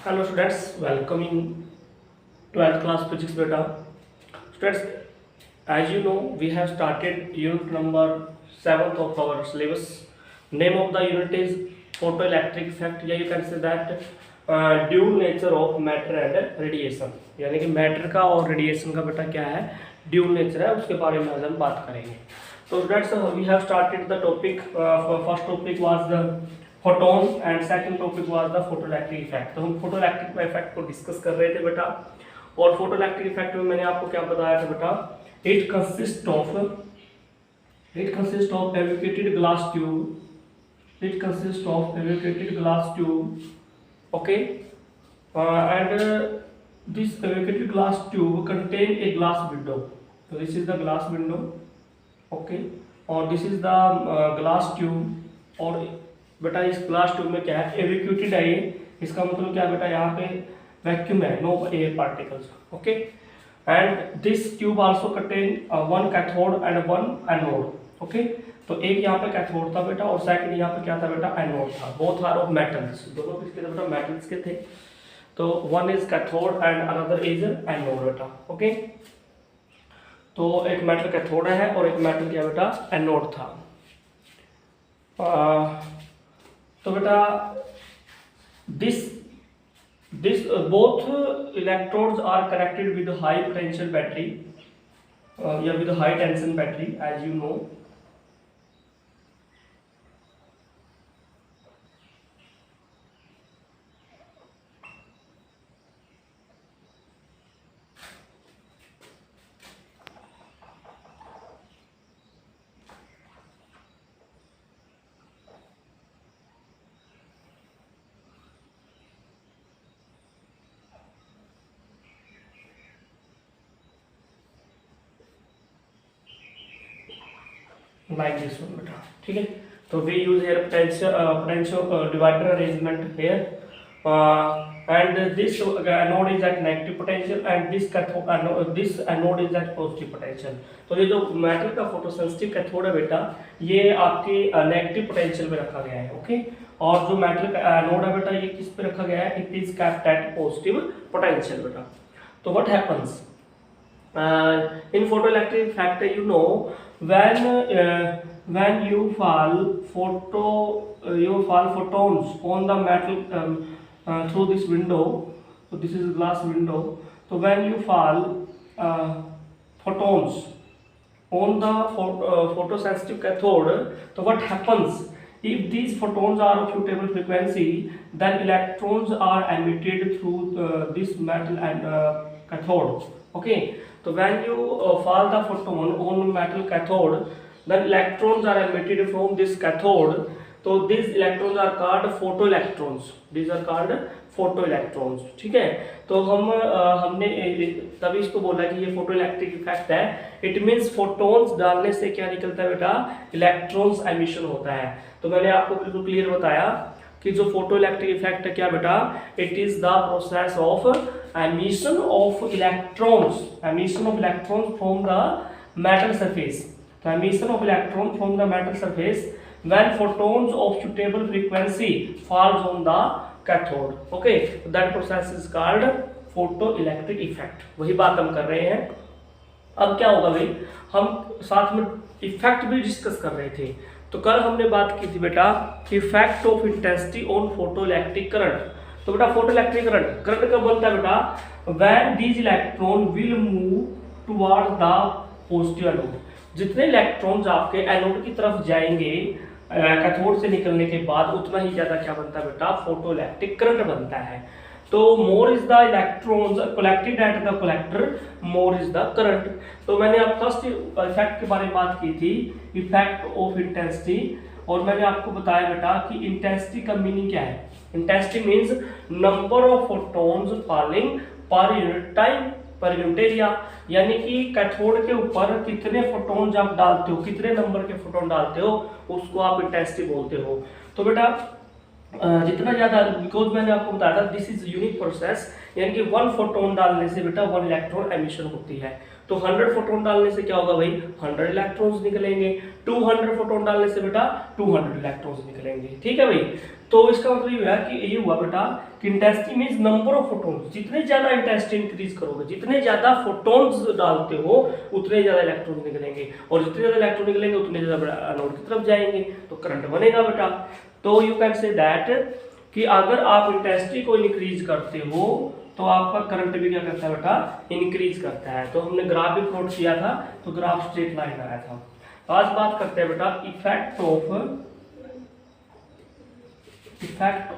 Hello students, welcome in 12th class physics beta. Students, as you know, we have started unit number 7th of our syllabus. Name of the unit is photoelectric effect, या you can say that dual nature of matter and radiation. यानी कि matter का और radiation का बेटा क्या है, dual nature है, उसके बारे में आज हम बात करेंगे. So students, we have started the topic. First topic was the photon and second topic was the photoelectric effect. तो हम फोटोइलेक्ट्रिक इफेक्ट को डिस्कस कर रहे थे बेटा. और फोटोइलेक्ट्रिक इफेक्ट में मैंने आपको क्या बताया था बेटा, it consist of evacuated glass tube, okay, and this evacuated glass tube contain a glass window. तो this is the glass window, okay, और this is the glass tube. और बेटा इस ग्लास ट्यूब में क्या है, एवोक्यूटेड है ये. इसका मतलब क्या है बेटा, यहाँ पे वैक्यूम है, no air particles, okay. And this tube also contain one cathode and one anode, okay. तो एक यहाँ पे कैथोड था बेटा और सेकंड यहाँ पे क्या था बेटा, एनोड था. बोथ आर ऑफ मेटल्स, दोनों किसके थे बेटा, मेटल्स के थे. तो one is cathode and another is anode बेटा, ओके. तो एक मेटल कैथोड है और एक मेटल क्या बेटा, एनोड था. तो बेटा this both electrodes are connected with high potential battery या with high tension battery, as you know. Like this one बेटा, ठीक है. तो we use here potential divider arrangement here, and this anode is at negative potential and this anode is at positive potential. तो ये जो metal का photosensitive cathode है बेटा, ये आपके नेगेटिव पोटेंशियल में रखा गया है, ओके. और जो मेटल का एनोड है बेटा, ये किस पे रखा गया है, it is kept at positive potential बेटा. तो what happens in photoelectric effect, you know, when you fall photons on the metal through this window. So this is glass window. So when you fall photons on the photosensitive cathode, so what happens, if these photons are of suitable frequency, then electrons are emitted through this metal and cathode, okay. So when you fall the photon on metal cathode, then electrons are emitted from this cathode. So these electrons are called photoelectrons. These are called photoelectrons, ठीक है. तो हमने तभी इसको बोला कि ये photoelectric effect है. इट मीन्स फोटोन्स डालने से क्या निकलता है बेटा, इलेक्ट्रॉन्स एमिशन होता है. तो मैंने आपको बिल्कुल क्लियर बताया कि जो फोटोइलेक्ट्रिक इफेक्ट है क्या बेटा, it is the process of emission of electrons from the metal surface. The emission of electrons from the metal surface when photons of suitable frequency falls on the cathode, okay. That process is called photoelectric effect. वही बात हम कर रहे हैं. अब क्या होगा भाई, हम साथ में इफेक्ट भी डिस्कस कर रहे थे. तो कल हमने बात की थी बेटा effect of intensity on photoelectric current. तो बेटा फोटोइलेक्ट्रिक करंट कब बनता है बेटा, when these electron will move towards the positive anode. जितने इलेक्ट्रॉन्स आपके एनोड की तरफ जाएंगे कैथोड से निकलने के बाद, उतना ही ज्यादा क्या बनता है बेटा, फोटोइलेक्ट्रिक करंट बनता है. तो more is the electrons collected at the collector, more is the current. तो मैंने अब फर्स्ट इफेक्ट के बारे में बात की थी, इफेक्ट ऑफ इंटेंसिटी. और मैंने आपको बताया बेटा कि इंटेंसिटी का मीनिंग क्या है. Intensity means number of photons falling per unit time per unit area. यानी कि कैथोड के ऊपर कितने फोटॉन्स आप डालते हो, कितने नंबर के फोटॉन डालते हो, उसको आप इंटेंसिटी बोलते हो. तो बेटा जितना ज्यादा, बिकॉज मैंने आपको बताया था दिस इज यूनिक प्रोसेस, यानी कि वन फोटोन डालने से बेटा वन इलेक्ट्रॉन एमिशन होती है. तो 100 फोटोन डालने से क्या होगा भाई, 100 इलेक्ट्रॉन्स निकलेंगे। 200 फोटोन डालने से बेटा 200 इलेक्ट्रॉन्स निकलेंगे। ठीक है भाई, तो इसका मतलब ये हुआ कि ये हुआ बेटा कि intensity means number of photons. जितने ज्यादा इंटेंसिटी इंक्रीज करोगे, जितने ज्यादा फोटोन्स डालते हो उतने ज्यादा इलेक्ट्रॉन्स निकलेंगे, और जितने ज्यादा इलेक्ट्रॉन निकलेंगे उतने ज्यादा एनोड की तरफ जाएंगे, तो करंट बनेगा बेटा। तो यू कैन से दैट कि अगर आप इंटेंसिटी को इंक्रीज करते हो तो आपका करंट भी क्या करता है बेटा, इंक्रीज करता है। तो हमने ग्राफ भी प्लॉट किया था, तो ग्राफ स्ट्रेट लाइन आया था। आज बात करते हैं बेटा effect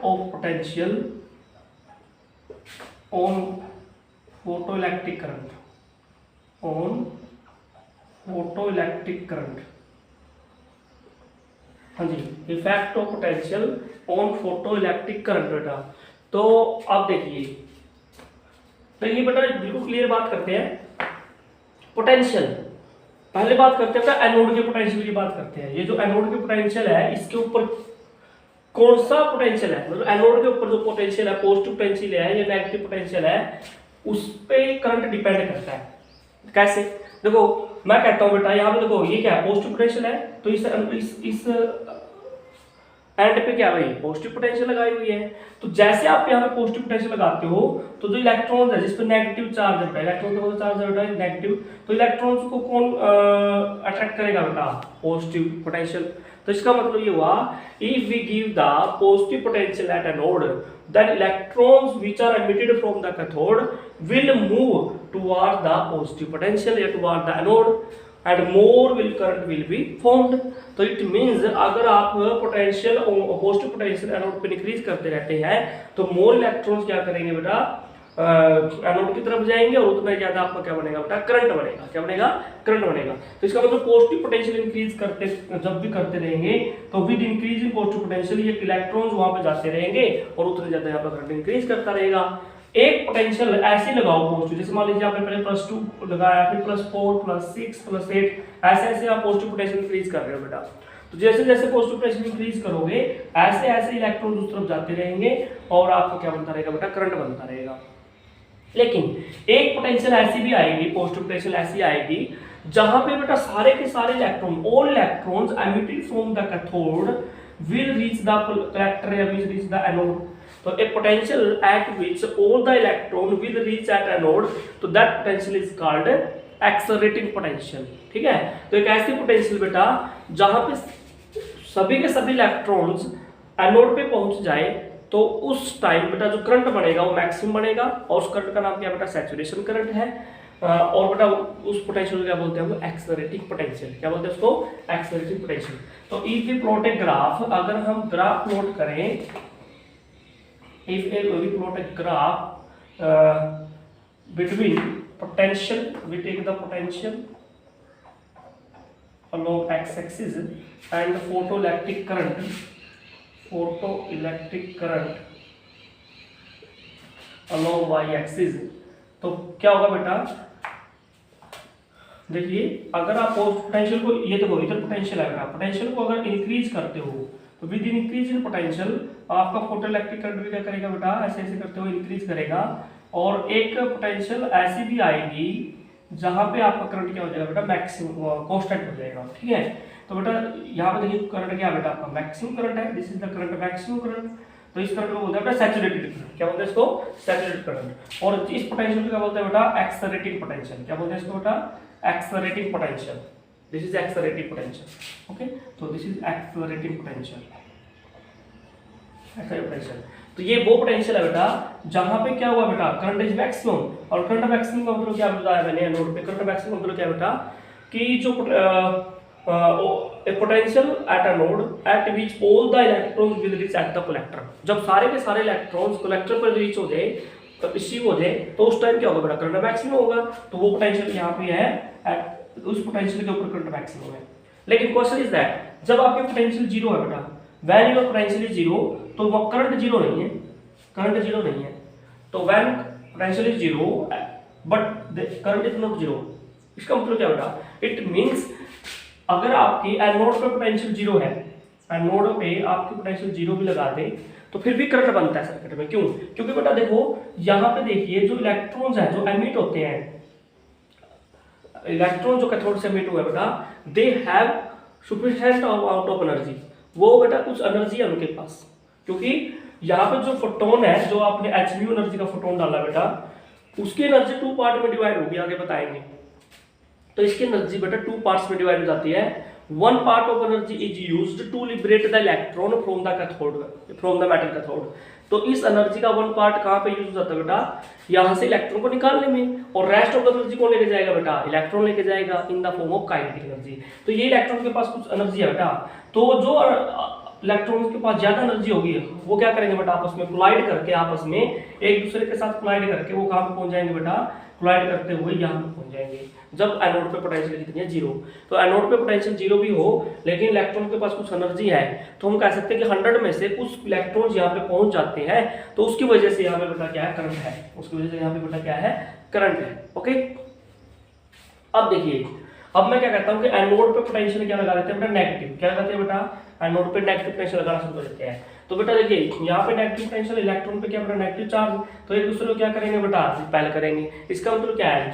of potential on photoelectric current, on photoelectric current. हाँ जी, effect of potential on photoelectric current बेटा। तो अब देखिए, तो ये बेटा बिल्कुल क्लियर बात करते हैं पोटेंशियल। पहले बात करते हैं एनोड के पोटेंशियल की बात करते हैं। ये जो एनोड के पोटेंशियल है, इसके ऊपर कौन सा पोटेंशियल है, मतलब एनोड के ऊपर जो पोटेंशियल है, पॉजिटिव पोटेंशियल है या नेगेटिव पोटेंशियल है, उस पे करंट डिपेंड करता है। कैसे, देखो मैं कहता हूं बेटा, यहाँ पे देखो ये क्या है, पॉजिटिव पोटेंशियल है, तो इस एंड पे क्या भाई, पॉजिटिव पोटेंशियल लगाई हुई है। तो जैसे आप यहाँ पे पॉजिटिव पोटेंशियल लगाते हो, तो जो इलेक्ट्रॉन है जिस पे नेगेटिव चार्ज है, इलेक्ट्रॉन का चार्ज है नेगेटिव, तो इलेक्ट्रॉन्स को कौन अट्रैक्ट करेगा बेटा, पॉजिटिव पोटेंशियल। तो इसका मतलब ये हुआ, if we give the positive potential at anode, then electrons which are emitted from the cathode will move toward the positive potential या toward the anode, and more will current will be formed। तो it means अगर आप potential positive potential anode पे increase करते रहते हैं, तो मोर electrons क्या करेंगे बेटा, एनोड की तरफ जाएंगे, और उतना ज्यादा आपका क्या बनेगा बेटा, करंट बनेगा। क्या बनेगा, करंट बनेगा। तो इसका मतलब पॉजिटिव पोटेंशियल इंक्रीज करते जब भी करते रहेंगे, तो with increase in positive potential ये इलेक्ट्रॉन्स वहां पे जाते रहेंगे, और उतने ज्यादा यहाँ पर करंट इंक्रीज करता रहेगा। एक पोटेंशियल ऐसे लगाओ पॉजिटिव, जैसे मान लीजिए आपने पहले +2 लगाया, फिर +4 +6 +8, ऐसे ऐसे आप पॉजिटिव पोटेंशियल इंक्रीज कर रहे हो बेटा। तो जैसे जैसे पॉजिटिव पोटेंशियल इंक्रीज करोगे, ऐसे ऐसे इलेक्ट्रॉन उस तरफ जाते रहेंगे, और आपको क्या बनता रहेगा बेटा, करंट बनता रहेगा। लेकिन एक पोटेंशियल ऐसी भी आएगी, पॉजिटिव पोटेंशियल ऐसी आएगी जहां पे बेटा सारे के सारे electron, all electrons emitted from the cathode will reach the collector या विल रीच द एनोड। तो a potential at which all the electron will reach at anode, तो that potential is called accelerating potential। ठीक है, तो एक ऐसी potential बेटा जहां पे सभी के सभी इलेक्ट्रॉन्स एनोड पे पहुंच जाए, तो उस टाइम बेटा जो करंट बनेगा वो मैक्सिमम बनेगा, और उस करंट का नाम क्या बेटा, सैचुरेशन करंट है। और बेटा उस पोटेंशियल को क्या बोलते हैं, वो एक्सेलरेटिंग पोटेंशियल। क्या बोलते हैं उसको, एक्सेलरेटिंग पोटेंशियल। तो if we plot a graph, अगर हम ग्राफ प्लॉट करें, if we plot a graph between potential, we take the potential along x-axis and photoelectric current along y-axis, तो क्या होगा बेटा, देखिए अगर आप पोटेंशियल को, ये देखो इधर पोटेंशियल है बेटा, पोटेंशियल को अगर इंक्रीज करते हो, तो विद इंक्रीज इन पोटेंशियल आपका फोटोइलेक्ट्रिक करंट भी क्या करेगा बेटा, ऐसे ऐसे करते हुए इंक्रीज करेगा। और एक पोटेंशियल ऐसी भी आएगी जहां पे आपका करंट क्या हो जाएगा बेटा, मैक्सिमम कांस्टेंट हो जाएगा। ठीक है, तो बेटा यहाँ पे देखिए करंट क्या बेटा, आपका मैक्सिमम करंट है, this is the current maximum current. तो इस करंट को बोलते हैं बेटा सैचुरेटेड करंट। क्या बोलते हैं इसको, सैचुरेटेड करंट। और इस पोटेंशियल को क्या बोलते हैं बेटा, एक्सेलरेटिंग पोटेंशियल। क्या बोलते हैं इसको बेटा, accelerating potential. This is accelerating potential. Okay, तो this is accelerating potential, accelerating potential. तो ये वो पोटेंशियल है बेटा जहां पे क्या हुआ बेटा, करंट इज मैक्सिमम। और करंट मैक्सिमम का मतलब क्या बताया मैंने नोट पे, करंट मैक्सिमम मतलब क्या बेटा, कि जो potential at a node eight which all the electrons will reach at the collector. जब सारे के सारे इलेक्ट्रॉन्स कलेक्टर पर रीच हो जाए, रिसीव हो जाए, तो उस टाइम क्या होगा बेटा, करंट मैक्सिमम होगा। तो वो पोटेंशियल यहाँ पे है, उस पोटेंशियल के ऊपर करंट मैक्सिमम है। लेकिन क्वेश्चन इज दैट जब आपके पोटेंशियल जीरो है बेटा, when your potential is zero, तो वो करंट जीरो नहीं है, करंट जीरो नहीं है। तो when potential is zero but current is not zero, इसका मतलब क्या बेटा, इट मींस अगर आपकी एनोड पे पोटेंशियल जीरो है, एनोड पे आपकी पोटेंशियल जीरो भी लगा दे, तो फिर भी करंट बनता है सर्किट में। क्यों? क्योंकि बेटा देखो यहाँ पे देखिए जो इलेक्ट्रॉन्स हैं जो एमिट होते हैं, इलेक्ट्रॉन जो कैथोड से एमिट हुआ है बेटा, they have sufficient amount of energy, वो बेटा कुछ एनर्जी है उनके पास, क्योंकि यहाँ पे जो फोटोन है, जो आपने एचबीयू एनर्जी का फोटोन डाला बेटा, उसकी एनर्जी 2 पार्ट में डिवाइड होगी, आगे बताएंगे। तो इसकी एनर्जी बेटा 2 पार्ट्स में डिवाइड हो जाती है। 1 part of energy is used to liberate the electron from the cathode, from the metal cathode. तो इस एनर्जी का 1 पार्ट कहाँ पे यूज हो जाता है बेटा, यहाँ से इलेक्ट्रॉन को निकालने में, और रेस्ट ऑफ द एनर्जी कौन लेके जाएगा बेटा, इलेक्ट्रॉन लेके जाएगा in the form of kinetic energy. तो ये इलेक्ट्रॉन के पास कुछ एनर्जी है बेटा, तो जो इलेक्ट्रॉन के पास ज्यादा एनर्जी होगी वो क्या करेंगे बेटा, आपस में कोलाइड करके, आपस में एक दूसरे के साथ कोलाइड करके वो कहाँ पे पहुंच जाएंगे बेटा, कोलाइड करते हुए यहाँ पे पहुंच जाएंगे, जब एनोड पे पोटेंशियल कितनी है, 0। तो एनोड पे पोटेंशियल 0 भी हो, लेकिन इलेक्ट्रॉन के पास कुछ एनर्जी है, तो हम कह सकते हैं कि 100 में से कुछ इलेक्ट्रॉन यहाँ पे पहुंच जाते हैं, तो उसकी वजह से यहाँ पे बेटा क्या है, करंट है, उसकी वजह से यहाँ पे बेटा क्या है, करंट है। ओके, अब देखिए, अब मैं क्या कहता हूँ कि एनोड पे पोटेंशियल क्या लगा देते हैं बेटा, नेगेटिव। क्या लगाते हैं बेटा, एनोड पे नेगेटिव पोटेंशियल लगाना शुरू कर देते हैं। तो बेटा देखिए, यहाँ पे नेगेटिव पोटेंशियल, इलेक्ट्रॉन पे क्या बेटा, नेगेटिव चार्ज, तो एक दूसरे को क्या करेंगे बेटा, रिपेल करेंगे। इसका मतलब क्या है,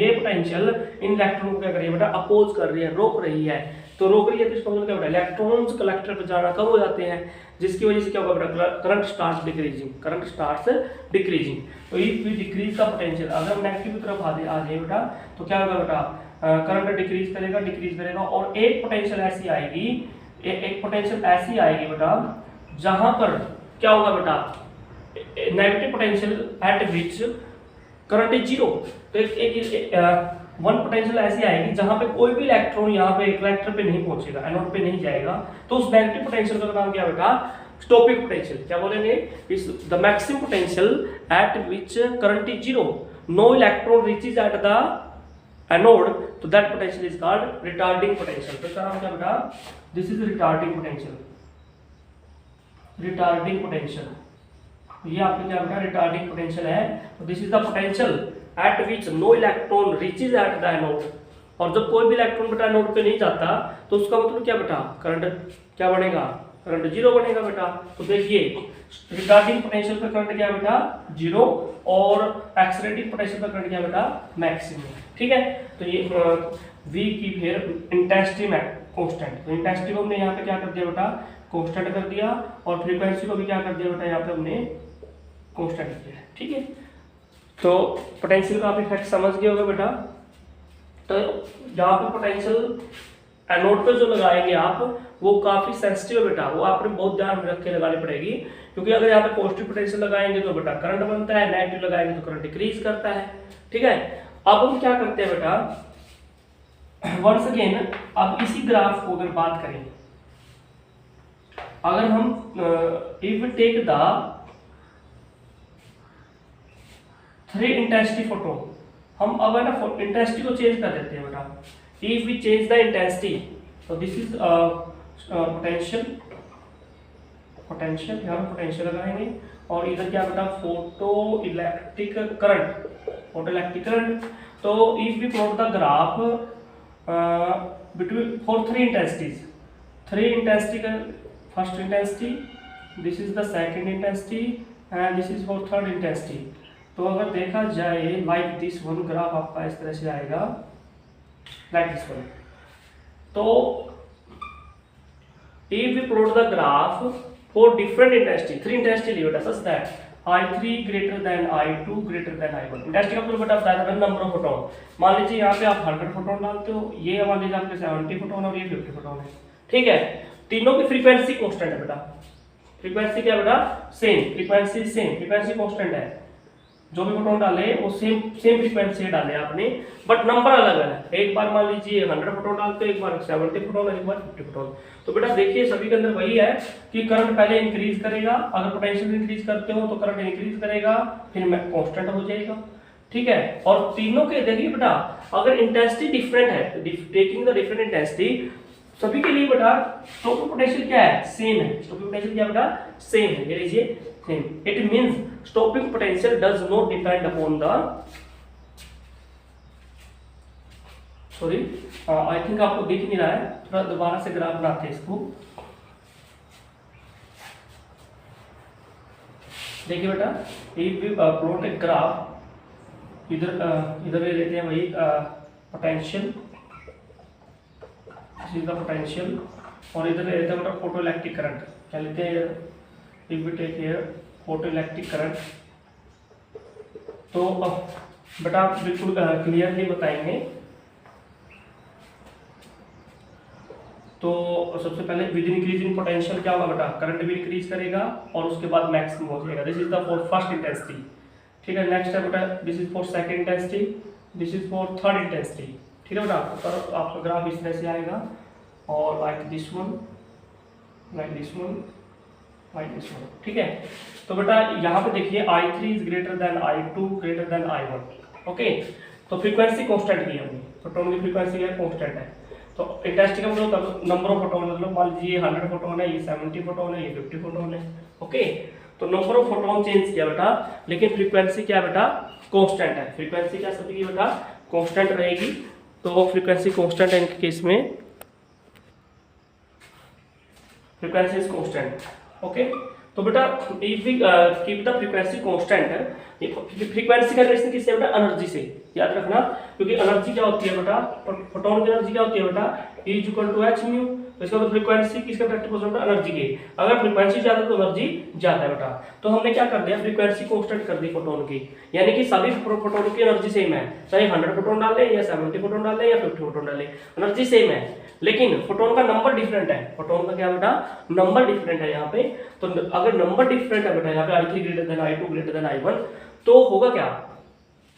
ये पोटेंशियल इन इलेक्ट्रॉन को क्या कर रही है बेटा, अपोज कर रही है, रोक रही है। तो रोक रही है तो इसका मतलब क्या बेटा, इलेक्ट्रॉन्स कलेक्टर पे जाना कम हो जाते हैं, जिसकी वजह से क्या होगा बेटा, current starts decreasing, current starts decreasing. तो if we decrease the potential, अगर हम नेगेटिव की तरफ आ जाए बेटा, तो क्या होगा बेटा, करंट डिक्रीज करेगा, और एक पोटेंशियल ऐसी आएगी, एक पोटेंशियल ऐसी आएगी बेटा, जहां पर क्या होगा बेटा, negative potential at which current is 0। तो एक वन पोटेंशियल ऐसी आएगी जहां पे कोई भी इलेक्ट्रॉन यहाँ पे कलेक्टर पे नहीं पहुंचेगा, एनोड पे नहीं जाएगा, तो उस नेगेटिव पोटेंशियल का नाम क्या बेटा, स्टॉपिंग पोटेंशियल। क्या बोलेंगे, is the maximum potential at which current is 0, no electron reaches at the anode, तो that potential is called retarding potential. तो इसका नाम क्या बेटा, this is retarding potential, retarding potential. ये आपका क्या बेटा, रिटार्डिंग पोटेंशियल है। तो this is the potential at which no electron reaches at the anode, और जब कोई भी इलेक्ट्रॉन बेटा एनोड पे नहीं जाता, तो उसका मतलब क्या बेटा, करंट क्या बनेगा, करंट 0 बनेगा बेटा। तो देखिए, रिटार्डिंग पोटेंशियल पे करंट क्या बेटा, 0, और एक्सेलरेटिंग पोटेंशियल पे करंट क्या बेटा, मैक्सिमम। ठीक है, तो ये वी की फिर इंटेंसिटी में कांस्टेंट, तो इंटेंसिटी को हमने यहाँ पे क्या कर दिया बेटा, कांस्टेंट कर दिया, और फ्रीक्वेंसी को भी क्या कर दिया बेटा, यहाँ पे हमने कांस्टेंट किया। ठीक है, तो पोटेंशियल का आप इफेक्ट समझ गए होगा बेटा। तो यहाँ पे पोटेंशियल एनोड पे जो लगाएंगे आप, वो काफी सेंसिटिव है बेटा, वो आपने बहुत ध्यान में रख के लगानी पड़ेगी, क्योंकि अगर यहाँ पे पॉजिटिव पोटेंशियल लगाएंगे तो बेटा करंट बनता है, नेगेटिव लगाएंगे तो करंट डिक्रीज करता है। ठीक है, अब हम क्या करते हैं बेटा, वंस अगेन, अब इसी ग्राफ को अगर बात करें, अगर हम if take the 3 intensity photo, हम अब है ना इंटेंसिटी को चेंज कर देते हैं बेटा। If we change the intensity, तो दिस इज पोटेंशियल, यहाँ पे पोटेंशियल लगाएंगे, और इधर क्या बेटा, फोटो इलेक्ट्रिक करंट। तो if we plot the graph between for 3 intensities, 3 intensity का first intensity, this is the second intensity, and this is for third intensity. तो अगर देखा जाए लाइक दिस वन, ग्राफ आपका इस तरह से आएगा, लाइक दिस वन। तो if we plot the graph for different intensity, 3 intensity ली बेटा, such that I3 greater than I2 greater than I1। Intensity का मतलब बेटा बताया था नंबर ऑफ फोटोन। मान लीजिए यहाँ पे आप 100 फोटोन डालते हो, ये मान लीजिए आपके 70 फोटोन और ये 50 फोटोन है। ठीक है, तीनों की फ्रीक्वेंसी कांस्टेंट है बेटा, फ्रीक्वेंसी क्या बेटा, same, frequency same, frequency constant है, जो भी फोटोन डाले वो सेम फ्रीक्वेंसी डाले आपने, बट नंबर अलग अलग है। एक बार मान लीजिए 100 फोटोन डालते हो, एक बार 70 फोटोन, एक बार 50 फोटोन। तो बेटा देखिए, सभी के अंदर वही है कि करंट पहले इंक्रीज करेगा, अगर पोटेंशियल इंक्रीज करते हो तो करंट इंक्रीज करेगा, फिर कांस्टेंट हो जाएगा। ठीक है, और तीनों के देखिए बेटा, अगर इंटेंसिटी डिफरेंट है, टेकिंग द डिफरेंट इंटेंसिटी, सभी के लिए बेटा स्टॉपिंग पोटेंशियल क्या है, सेम है। स्टॉपिंग पोटेंशियल क्या बेटा, सेम है, ये लीजिए same. It means stopping potential does not depend upon the, sorry I think आपको दिख नहीं रहा है, थोड़ा दोबारा से ग्राफ बनाते हैं इसको। देखिए बेटा, if we plot a graph, इधर ले लेते हैं वही potential, this is the potential, और इधर रहता है बेटा फोटो इलेक्ट्रिक करंट। क्या लेते हैं, if we take here photo electric current, तो बेटा बिल्कुल क्लियरली बताएंगे। तो सबसे पहले विद इंक्रीज इन पोटेंशियल क्या होगा बेटा, करंट भी इंक्रीज करेगा और उसके बाद मैक्सिमम हो जाएगा। This is the for first intensity, ठीक है। नेक्स्ट है बेटा this is for second intensity, this is for third intensity, ठीक है बेटा। तो आपका ग्राफ इस तरह से आएगा, और like this one, like this one, like this one, ठीक है। तो बेटा यहाँ पे देखिए I3 is greater than I2 greater than I1, okay. तो फ्रीक्वेंसी कांस्टेंट की हमने, फोटोन की फ्रीक्वेंसी क्या कांस्टेंट है। तो इंटेंसिटी का मतलब नंबर ऑफ फोटोन, मतलब मान लीजिए 100 फोटोन है, ये 70 फोटोन है, ये 50 फोटोन है, ओके। तो नंबर ऑफ फोटोन चेंज किया बेटा, लेकिन फ्रीक्वेंसी क्या बेटा कांस्टेंट है। फ्रीक्वेंसी क्या सभी की बेटा कांस्टेंट रहेगी। तो फ्रीक्वेंसी कांस्टेंट है इनके केस में, फ्रीक्वेंसी इज कांस्टेंट, ओके। तो बेटा if we keep the frequency constant, frequency का रिलेशन किससे बेटा, एनर्जी से, याद रखना। क्योंकि एनर्जी क्या होती है बेटा, फोटोन की एनर्जी क्या होती है बेटा, E equal to h mu. तो इसका मतलब फ्रीक्वेंसी किसका डायरेक्ट प्रोपोर्शनल है, एनर्जी के। अगर फ्रीक्वेंसी ज्यादा तो एनर्जी ज्यादा है बेटा। तो हमने क्या कर दिया, फ्रीक्वेंसी कांस्टेंट कर दी फोटोन की, यानी कि सभी फोटोन की एनर्जी सेम है, चाहे 100 फोटोन डाले या 70 फोटोन डाले या 50 फोटोन डाले, एनर्जी सेम है। लेकिन फोटोन का नंबर डिफरेंट है, फोटोन का क्या बेटा नंबर डिफरेंट है यहाँ पे। तो अगर नंबर डिफरेंट है बेटा यहाँ पे I3 greater than I2 greater than I1, तो होगा क्या,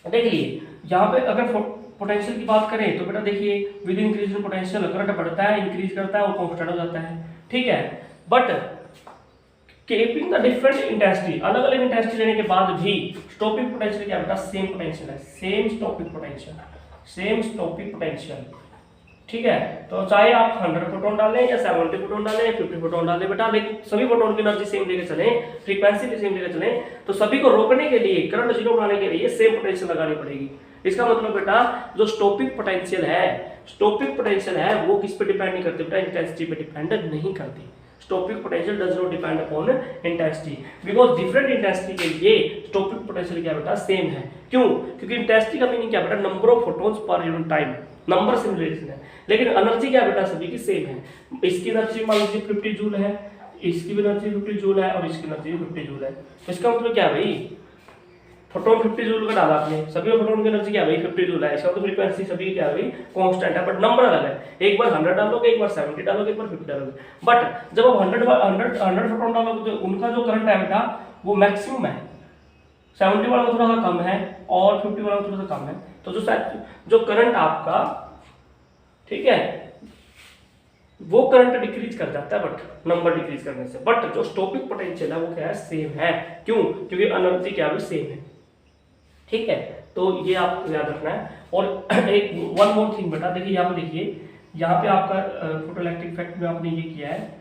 देखिए यहाँ पे अगर पोटेंशियल की बात करें तो बेटा देखिए with increase in potential current बढ़ता है, इंक्रीज करता है और कांस्टेंट हो जाता है, ठीक है। But keeping the different intensity, अलग अलग इंटेंसिटी लेने के बाद भी स्टॉपिंग पोटेंशियल क्या बेटा सेम पोटेंशियल है, same stopping potential, same stopping potential, ठीक है। तो चाहे आप 100 फोटोन डालें या 70 फोटोन डालें या 50 फोटोन डालें बेटा, लेकिन सभी फोटोन की एनर्जी सेम लेके चलें, फ्रीक्वेंसी भी सेम लेके चलें, तो सभी को रोकने के लिए, करंट जीरो बनाने के लिए सेम पोटेंशियल लगानी पड़ेगी। इसका मतलब बेटा जो स्टॉपिंग पोटेंशियल है, स्टॉपिंग पोटेंशियल है वो किस पे डिपेंड नहीं करती बेटा, इंटेंसिटी पे डिपेंड नहीं करती। Stopping potential does not depend upon intensity, because different intensity के लिए स्टॉपिंग पोटेंशियल क्या बेटा सेम है। क्यों, क्योंकि इंटेंसिटी का मीनिंग क्या बेटा, number of photons per unit time, number से रिलेशन है, लेकिन एनर्जी क्या बेटा सभी की सेम है। इसकी एनर्जी मान लीजिए 50 जूल है, इसकी भी एनर्जी 50 जूल है और इसकी एनर्जी 50 जूल है। तो इसका मतलब क्या भाई, फोटोन 50 जूल का डाला आपने, सभी फोटोन की एनर्जी क्या भाई 50 जूल है, इसका मतलब फ्रीक्वेंसी सभी क्या है भाई कांस्टेंट है, बट नंबर अलग है। एक बार 100 डालोगे, एक बार 70 डालोगे, एक बार 50 डालोगे, बट जब आप 100 फोटोन डालोगे तो उनका जो करंट है बेटा वो मैक्सिमम है, 70 वाला थोड़ा सा कम है और 50 वाला थोड़ा सा कम है। तो जो करंट आपका, ठीक है, वो करंट डिक्रीज कर जाता है, बट नंबर डिक्रीज करने से, बट जो स्टॉपिंग पोटेंशियल है वो क्या है सेम है। क्यों, क्योंकि एनर्जी क्या है सेम है, ठीक है। तो ये आप याद रखना है। और एक वन मोर थिंग बेटा, देखिए यहाँ पे, देखिए यहाँ पे आपका फोटो इलेक्ट्रिक इफेक्ट में आपने ये किया है,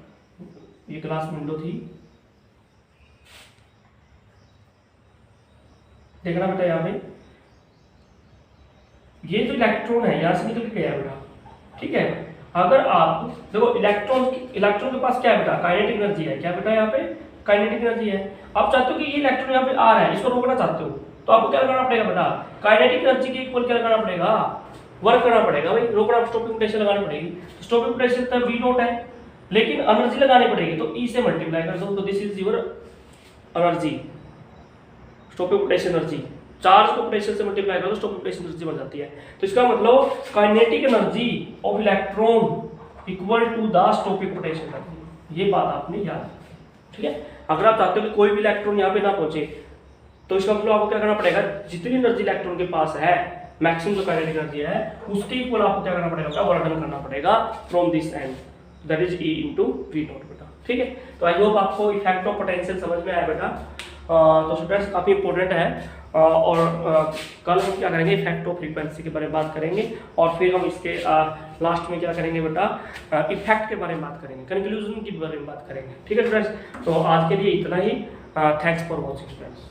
ये ग्लास विंडो थी, देखना बेटा यहाँ पे ये जो इलेक्ट्रॉन है यहाँ से निकल के गया बेटा, ठीक है। अगर आप देखो इलेक्ट्रॉन के पास क्या है बेटा, काइनेटिक एनर्जी है, क्या बेटा यहाँ पे काइनेटिक एनर्जी है। आप चाहते हो कि ये इलेक्ट्रॉन यहाँ पे आ रहा है, इसको रोकना चाहते हो, तो आपको क्या लगाना पड़ेगा बेटा, काइनेटिक एनर्जी के इक्वल क्या लगाना पड़ेगा, वर्क करना पड़ेगा भाई, रोकना, स्टॉपिंग पोटेंशियल लगानी पड़ेगी। स्टॉपिंग पोटेंशियल तब V नॉट है, लेकिन एनर्जी लगानी पड़ेगी, तो E से मल्टीप्लाई कर दो, तो this is your energy, stopping potential energy. Charge को पोटेंशियल से मल्टीप्लाई करो, स्टॉपिंग पोटेंशियल एनर्जी बन जाती है। तो इसका मतलब kinetic energy of electron equal to the stopping potential energy, ये बात आपने याद, ठीक है। अगर आप चाहते हो कि कोई भी इलेक्ट्रॉन यहाँ पे ना पहुंचे, तो इसका मतलब आपको क्या करना पड़ेगा, जितनी एनर्जी इलेक्ट्रॉन के पास है, मैक्सिमम जो काइनेटिक एनर्जी है, उसके इक्वल आपको क्या करना पड़ेगा, वर्क डन करना पड़ेगा from this and, that is E into V not बेटा, ठीक है। तो आई होप आपको इफेक्ट ऑफ पोटेंशियल समझ में आया बेटा। तो स्टूडेंट्स काफ़ी इंपॉर्टेंट है, और कल हम क्या करेंगे, इफेक्ट ऑफ फ्रीक्वेंसी के बारे में बात करेंगे, और फिर हम इसके लास्ट में क्या करेंगे बेटा, इफेक्ट के बारे में बात करेंगे, कंक्लूजन के बारे में बात करेंगे, ठीक है स्टूडेंट्स। तो आज के लिए इतना ही, थैंक्स फॉर वॉचिंग स्टूडेंट्स।